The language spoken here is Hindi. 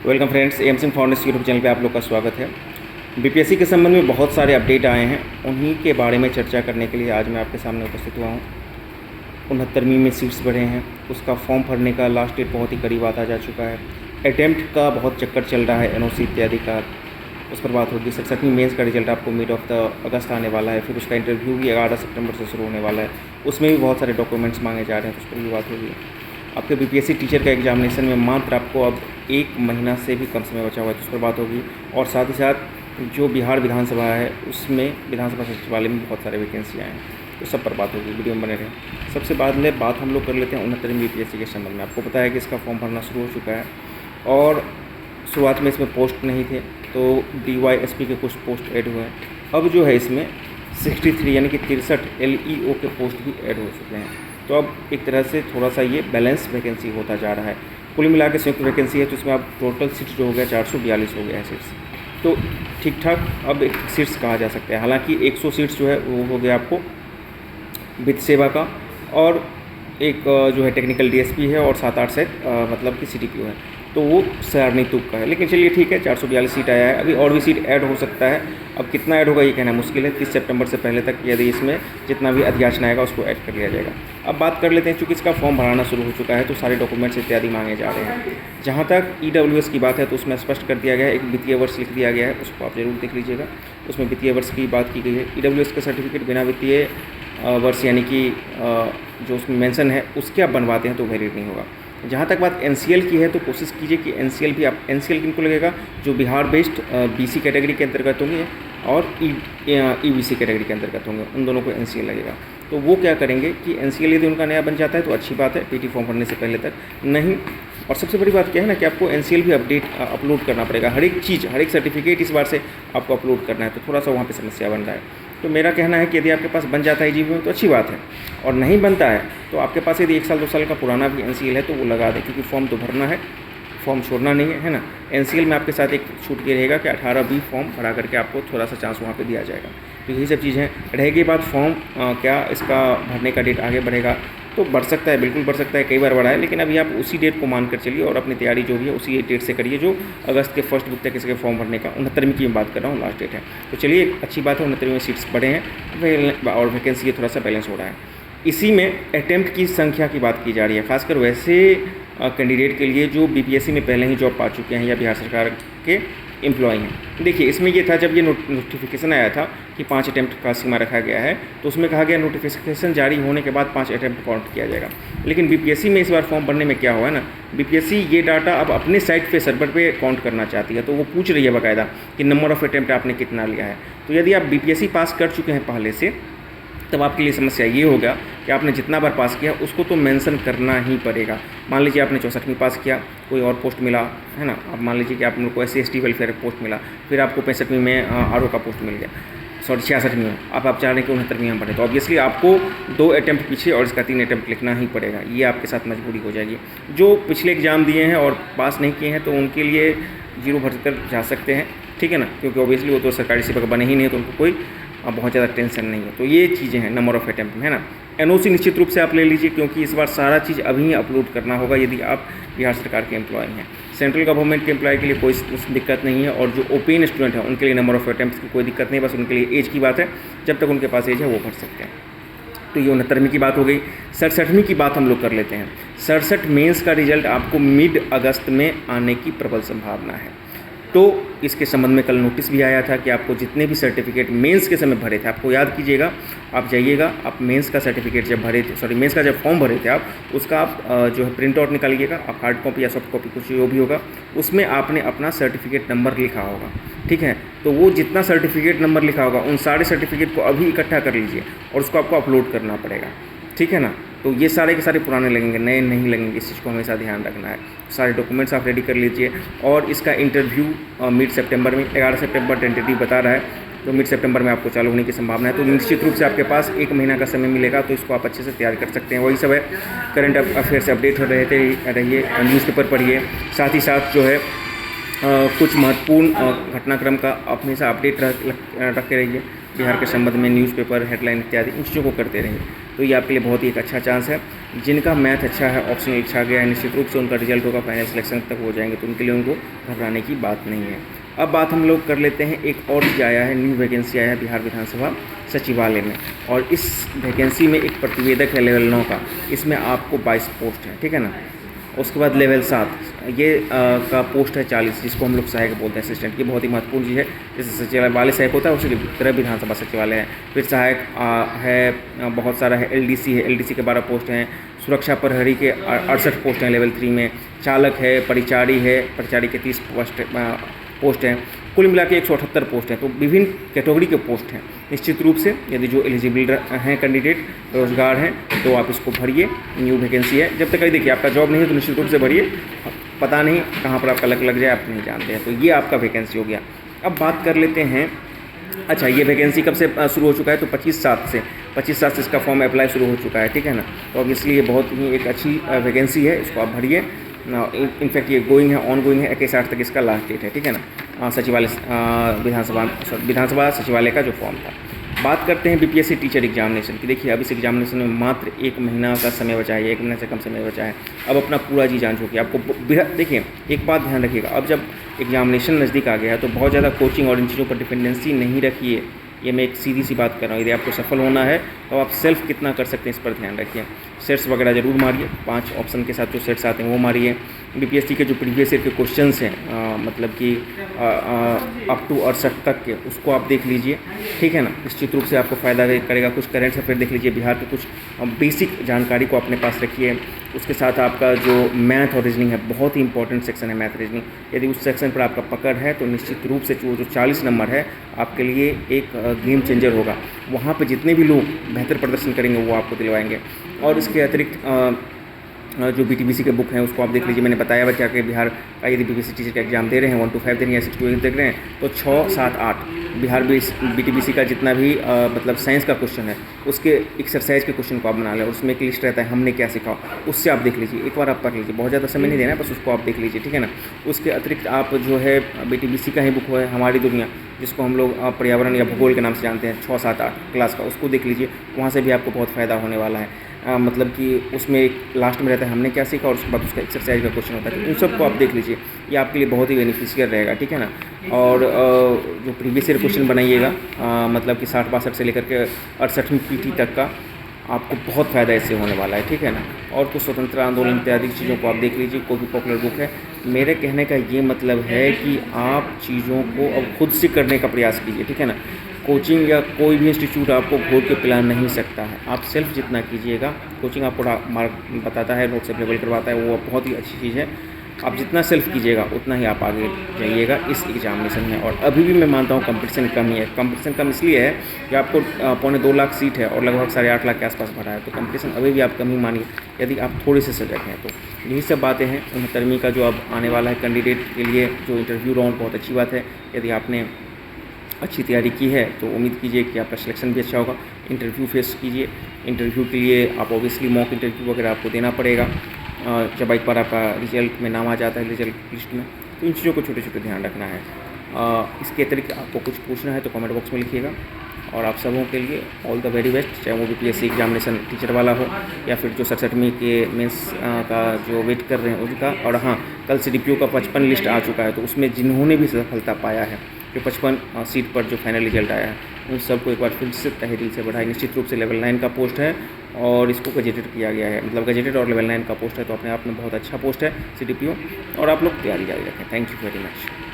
वेलकम फ्रेंड्स, एमसिंग फाउंडेशन यूट्यूब चैनल पे आप लोग का स्वागत है। बीपीएससी के संबंध में बहुत सारे अपडेट आए हैं, उन्हीं के बारे में चर्चा करने के लिए आज मैं आपके सामने उपस्थित हुआ हूँ। 69वीं में सीट्स बढ़े हैं, उसका फॉर्म भरने का लास्ट डेट बहुत ही करीब आता जा चुका है। अटैम्प्ट का बहुत चक्कर चल रहा है, एनओसी इत्यादि का, उस पर बात होगी। 67वीं मेंस का रिजल्ट आपको मिड ऑफ द अगस्त आने वाला है, फिर उसका इंटरव्यू भी 11 सितंबर से शुरू होने वाला है। उसमें भी बहुत सारे डॉक्यूमेंट्स मांगे जा रहे हैं, तो उस पर भी बात होगी। आपके बीपीएससी टीचर का एग्जामिनेशन में मात्र आपको अब 1 महीना से भी कम समय बचा हुआ है, तो उस पर बात होगी। और साथ ही साथ जो बिहार विधानसभा है, उसमें विधानसभा सचिवालय में बहुत सारे वैकेंसियाँ हैं, तो सब पर बात होगी। वीडियो में बने रहें। सबसे बात हम लोग कर लेते हैं 69वीं बीपीएससी के संबंध में। आपको पता है कि इसका फॉर्म भरना शुरू हो चुका है और शुरुआत में इसमें पोस्ट नहीं थे, तो DYSP के कुछ पोस्ट ऐड हुए हैं। अब जो है इसमें 63 यानी कि 63 LEO के पोस्ट भी ऐड हो चुके हैं। तो अब एक तरह से थोड़ा सा ये बैलेंस वैकेंसी होता जा रहा है। कुल मिला के संयुक्त वैकेंसी है, तो इसमें अब टोटल सीट्स जो हो गया 442 हो गया है सीट्स, तो ठीक ठाक अब एक सीट्स कहा जा सकता है। हालांकि 100 सीट्स जो है वो हो गया आपको वित्त सेवा का, और एक जो है टेक्निकल DSP है, और 7-8 सेट मतलब कि CTPO है, तो वो सराहनीय तुक का है। लेकिन चलिए ठीक है, 442 सीट आया है, अभी और भी सीट ऐड हो सकता है। अब कितना ऐड होगा ये कहना मुश्किल है। 30 सितंबर से पहले तक यदि इसमें जितना भी अध्याचन आएगा उसको ऐड कर लिया जाएगा। अब बात कर लेते हैं, चूँकि इसका फॉर्म भराना शुरू हो चुका है, तो सारे डॉक्यूमेंट्स इत्यादि मांगे जा रहे हैं। जहाँ तक EWS की बात है, तो उसमें स्पष्ट कर दिया गया है, एक वित्तीय वर्ष लिख दिया गया है, उसको आप जरूर देख लीजिएगा। उसमें वित्तीय वर्ष की बात की गई है। EWS का सर्टिफिकेट बिना वित्तीय वर्ष यानी कि जो उसमें मेंशन है उसके आप बनवाते हैं तो वैलिड नहीं होगा। जहाँ तक बात NCL की है, तो कोशिश कीजिए कि NCL भी आप NCL किनको लगेगा, जो बिहार बेस्ड BC कैटेगरी के अंतर्गत होंगे और EBC कैटेगरी के अंतर्गत होंगे, उन दोनों को NCL लगेगा। तो वो क्या करेंगे कि NCL यदि उनका नया बन जाता है तो अच्छी बात है, PT फॉर्म भरने से पहले तक नहीं। और सबसे बड़ी बात क्या है ना, कि आपको NCL भी अपलोड करना पड़ेगा। हर एक चीज़, हर एक सर्टिफिकेट इस बार से आपको अपलोड करना है, तो थोड़ा सा वहाँ पे समस्या बन रहा है। तो मेरा कहना है कि यदि आपके पास बन जाता है EGP में तो अच्छी बात है, और नहीं बनता है तो आपके पास यदि 1 साल 2 साल का पुराना भी NCL है तो वो लगा दें, क्योंकि फॉर्म तो भरना है, फॉर्म छोड़ना नहीं है ना। NCL में आपके साथ एक छूट ये रहेगा कि 18B फॉर्म भरा करके आपको थोड़ा सा चांस वहाँ पे दिया जाएगा। तो यही सब चीज़ें रहेगी। बात फॉर्म क्या इसका भरने का डेट आगे बढ़ेगा, तो बढ़ सकता है, बिल्कुल बढ़ सकता है, कई बार बढ़ा है, लेकिन अभी आप उसी डेट को मान कर चलिए और अपनी तैयारी जो भी है उसी डेट से करिए, जो अगस्त के फर्स्ट वीक तक इसके फॉर्म भरने का 69वीं की मैं बात कर रहा हूँ, लास्ट डेट है। तो चलिए अच्छी बात है, 69वीं में सीट्स बढ़े हैं और वैकेंसी थोड़ा सा बैलेंस हो रहा है। इसी में अटैम्प्ट की संख्या की बात की जा रही है, खासकर वैसे कैंडिडेट के लिए जो BPSC में पहले ही जॉब पा चुके हैं या बिहार सरकार के एम्प्लॉय हैं। देखिए, इसमें ये था, जब ये नोटिफिकेशन आया था कि 5 अटैम्प्ट का सीमा रखा गया है, तो उसमें कहा गया नोटिफिकेशन जारी होने के बाद 5 अटैम्प्ट काउंट किया जाएगा। लेकिन BPSC में इस बार फॉर्म भरने में क्या हुआ है ना, BPSC ये डाटा अब अपने साइट पे सर्वर पे काउंट करना चाहती है, तो वो पूछ रही है बाकायदा कि नंबर ऑफ अटैम्प्ट आपने कितना लिया है। तो यदि आप BPSC पास कर चुके हैं पहले से, तब आपके लिए समस्या ये होगा कि आपने जितना बार पास किया उसको तो मेंशन करना ही पड़ेगा। मान लीजिए आपने 64वीं पास किया, कोई और पोस्ट मिला है ना, अब मान लीजिए कि आप लोग को SC/ST वेलफेयर पोस्ट मिला, फिर आपको 65वीं में RO का पोस्ट मिल गया, 66वीं में, अब आप चाह रहे हैं कि 69वीं में बढ़े, तो ऑब्वियसली आपको 2 अटैम्प्ट पीछे और इसका 3 अटैम्प्ट लिखना ही पड़ेगा। ये आपके साथ मजबूरी हो जाएगी। जो पिछले एग्ज़ाम दिए हैं और पास नहीं किए हैं, तो उनके लिए 0 भर कर जा सकते हैं, ठीक है ना, क्योंकि ऑब्वियसली वो तो सरकारी सेवक बने ही नहीं, तो उनको कोई बहुत ज़्यादा टेंशन नहीं है। तो ये चीज़ें हैं नंबर ऑफ अटैम्प्ट में, है ना। NOC निश्चित रूप से आप ले लीजिए, क्योंकि इस बार सारा चीज़ अभी ही अपलोड करना होगा यदि आप बिहार सरकार के एम्प्लॉय हैं। सेंट्रल गवर्नमेंट के एम्प्लॉय के लिए कोई दिक्कत नहीं है, और जो OPN स्टूडेंट है उनके लिए नंबर ऑफ अटैम्प्ट्स की कोई दिक्कत नहीं है, बस उनके लिए एज की बात है, जब तक उनके पास एज है वो भर सकते हैं। तो ये 69वीं की बात हो गई। 67वीं की बात हम लोग कर लेते हैं। 67 मेंस का रिजल्ट आपको मिड अगस्त में आने की प्रबल संभावना है। तो इसके संबंध में कल नोटिस भी आया था कि आपको जितने भी सर्टिफिकेट मेंस के समय भरे थे, आपको याद कीजिएगा, आप जाइएगा, आप मेंस का सर्टिफिकेट जब भरे थे, मेंस का जब फॉर्म भरे थे आप, उसका आप जो है प्रिंट आउट निकालिएगा, आप हार्ड कॉपी या सॉफ्ट कॉपी कुछ जो भी होगा, उसमें आपने अपना सर्टिफिकेट नंबर लिखा होगा, ठीक है। तो वो जितना सर्टिफिकेट नंबर लिखा होगा उन सारे सर्टिफिकेट को अभी इकट्ठा कर लीजिए और उसको आपको अपलोड करना पड़ेगा, ठीक है ना। तो ये सारे के सारे पुराने लगेंगे, नए नहीं लगेंगे, इस चीज़ को हमेशा ध्यान रखना है। सारे डॉक्यूमेंट्स आप रेडी कर लीजिए। और इसका इंटरव्यू मिड सितंबर में, 11 सितंबर टेंटेटिव बता रहा है, तो मिड सितंबर में आपको चालू होने की संभावना है। तो निश्चित रूप से आपके पास 1 महीना का समय मिलेगा, तो इसको आप अच्छे से तैयार कर सकते हैं। वही सब है, करंट अफेयर से अपडेट रहिए, न्यूज़पेपर पढ़िए, साथ ही साथ जो है कुछ महत्वपूर्ण घटनाक्रम का हमेशा अपडेट रखते रहिए बिहार के संबंध में, न्यूज़पेपर हेडलाइन इत्यादि इन चीज़ों को करते रहिए। तो ये आपके लिए बहुत ही एक अच्छा चांस है। जिनका मैथ अच्छा है, ऑप्शनल अच्छा गया है, निश्चित रूप से उनका रिजल्ट होगा, फाइनल सिलेक्शन तक हो जाएंगे, तो उनके लिए उनको घबराने की बात नहीं है। अब बात हम लोग कर लेते हैं, एक और चीज़ आया है, न्यू वैकेंसी आया है बिहार विधानसभा सचिवालय में, और इस वैकेंसी में एक प्रतिवेदक है लेवल 9 का, इसमें आपको 22 पोस्ट है, ठीक है ना। उसके बाद लेवल 7 ये का पोस्ट है 40, जिसको हम लोग सहायक बोलते हैं, असिस्टेंट। ये बहुत ही महत्वपूर्ण चीज़ है। जैसे सचिवालय सहायक होता है, उसी की तरह विधानसभा सचिवालय है। फिर सहायक है, बहुत सारा है, एलडीसी है, एलडीसी के 12 पोस्ट हैं, सुरक्षा प्रहरी के 68 पोस्ट हैं लेवल 3 में, चालक है, परिचारी है, परिचारी के 30 पोस्ट हैं, कुल मिला के 178 पोस्ट हैं। तो विभिन्न कैटेगरी के पोस्ट हैं। निश्चित रूप से यदि जो एलिजिबल हैं कैंडिडेट, रोजगार हैं, तो आप इसको भरिए, न्यू वैकेंसी है। जब तक देखिए आपका जॉब नहीं है तो निश्चित रूप से भरिए, पता नहीं कहाँ पर आपका लग जाए, आप नहीं जानते हैं। तो ये आपका वैकेंसी हो गया। अब बात कर लेते हैं, अच्छा ये वैकेंसी कब से शुरू हो चुका है, तो 25/7 से इसका फॉर्म अप्लाई शुरू हो चुका है, ठीक है ना। तो ऑब्वियसली ये बहुत ही एक अच्छी वैकेंसी है, इसको आप भरिए। इनफैक्ट ये गोइंग है, ऑन गोइंग है, 21/8 तक इसका लास्ट डेट है, ठीक है ना। सचिवालय विधानसभा सचिवालय का जो फॉर्म था। बात करते हैं बीपीएससी टीचर एग्जामिनेशन की। देखिए अब इस एग्जामिनेशन में मात्र 1 महीना का समय बचा है, 1 महीने से कम समय बचा है। अब अपना पूरा जी जान चुकी है आपको। देखिए एक बात ध्यान रखिएगा, अब जब एग्जामिनेशन नज़दीक आ गया है तो बहुत ज़्यादा कोचिंग और इन चीज़ों पर डिपेंडेंसी नहीं रखिए। ये मैं एक सीधी सी बात कर रहा हूँ। यदि आपको सफल होना है तो आप सेल्फ कितना कर सकते हैं इस पर ध्यान रखिए। सेट्स वगैरह ज़रूर मारिए, 5 ऑप्शन के साथ जो सेट्स आते हैं वो मारिए। बीपीएससी के जो प्रीवियस ईयर के क्वेश्चंस हैं, मतलब कि अप टू 68 तक के, उसको आप देख लीजिए, ठीक है ना। निश्चित रूप से आपको फ़ायदा करेगा। कुछ करंट अफेयर देख लीजिए, बिहार के कुछ बेसिक जानकारी को अपने पास रखिए। उसके साथ आपका जो मैथ और रीजनिंग है, बहुत ही इंपॉर्टेंट सेक्शन है मैथ रीजनिंग। यदि उस सेक्शन पर आपका पकड़ है तो निश्चित रूप से जो 40 नंबर है आपके लिए एक गेम चेंजर होगा। वहाँ पे जितने भी लोग बेहतर प्रदर्शन करेंगे वो आपको दिलवाएंगे। और इसके अतिरिक्त जो बीटीबीसी के बुक हैं उसको आप देख लीजिए। मैंने बताया बच्चा कि बिहार का यदि बीपीएससी टीचर का एग्जाम दे रहे हैं, 1 to 5 दे रहे हैं या 6 to 8 देख रहे हैं, तो 6, 7, 8 बिहार बीटीबीसी का जितना भी मतलब साइंस का क्वेश्चन है उसके एक्सरसाइज के क्वेश्चन को आप बना लें। उसमें एक लिस्ट रहता है, हमने क्या सीखा, उससे आप देख लीजिए, एक बार आप पढ़ लीजिए, बहुत ज़्यादा समय नहीं देना है, बस उसको आप देख लीजिए, ठीक है ना। उसके अतिरिक्त आप जो है बीटीबीसी का ही बुक है हमारी दुनिया, जिसको हम लोग पर्यावरण या भूगोल के नाम से जानते हैं, 6, 7, 8 क्लास का, उसको देख लीजिए। वहाँ से भी आपको बहुत फ़ायदा होने वाला है। मतलब कि उसमें एक लास्ट में रहता है हमने क्या सीखा, और उसके बाद उसका एक्सरसाइज का क्वेश्चन होता है। तो उन सबको आप देख लीजिए, ये आपके लिए बहुत ही बेनिफिशियल रहेगा, ठीक है ना। और जो प्रीवियस ईयर क्वेश्चन बनाइएगा, मतलब कि 60-62 से लेकर के 68वीं पीटी तक का, आपको बहुत फ़ायदा इससे होने वाला है, ठीक है ना। और कुछ स्वतंत्र आंदोलन इत्यादि चीज़ों को आप देख लीजिए, कोई भी पॉपुलर बुक है। मेरे कहने का ये मतलब है कि आप चीज़ों को अब खुद से करने का प्रयास कीजिए, ठीक है ना। कोचिंग या कोई भी इंस्टीट्यूट आपको घोर के पिला नहीं सकता है। आप सेल्फ जितना कीजिएगा, कोचिंग आपको मार्क बताता है, नोट्स अवेलेबल करवाता है, वो बहुत ही अच्छी चीज़ है। आप जितना सेल्फ कीजिएगा उतना ही आप आगे जाइएगा इस एग्जामिनेशन में। और अभी भी मैं मानता हूँ कंपटीशन कम ही है। कंपटीशन कम इसलिए है कि आपको 2.25 लाख सीट है और लगभग 8.5 लाख के आसपास भरा है, तो कंपटीशन अभी भी आप कम ही मानिए, यदि आप थोड़े से सजग हैं तो। यही सब बातें हैं 69वीं का जो अब आने वाला है कैंडिडेट के लिए जो इंटरव्यू राउंड, बहुत अच्छी बात है। यदि आपने अच्छी तैयारी की है तो उम्मीद कीजिए कि आपका सिलेक्शन भी अच्छा होगा। इंटरव्यू फेस कीजिए। इंटरव्यू के लिए आप ऑब्वियसली मॉक इंटरव्यू वगैरह आपको देना पड़ेगा जब एक बार आपका रिजल्ट में नाम आ जाता है, रिजल्ट लिस्ट में। तो इन चीज़ों को छोटे छोटे ध्यान रखना है। इसके अतिरिक्त आपको कुछ पूछना है तो कमेंट बॉक्स में लिखिएगा। और आप सबों के लिए ऑल द वेरी बेस्ट, चाहे वो बीपीएससी एग्जामिनेशन टीचर वाला हो या फिर जो 67वीं के मेंस का जो वेट कर रहे हैं उनका। और हाँ, कल CDPO का 55 लिस्ट आ चुका है, तो उसमें जिन्होंने भी सफलता पाया है, जो 55 सीट पर जो फाइनल रिजल्ट आया है, उन सबको एक बार फिर से तहे दिल से बढ़ाई। निश्चित रूप से लेवल 9 का पोस्ट है और इसको गजेटेड किया गया है, मतलब गजेटेड और लेवल 9 का पोस्ट है, तो अपने आप में बहुत अच्छा पोस्ट है CDPO। और आप लोग तैयारी जारी रखें। Thank you very much.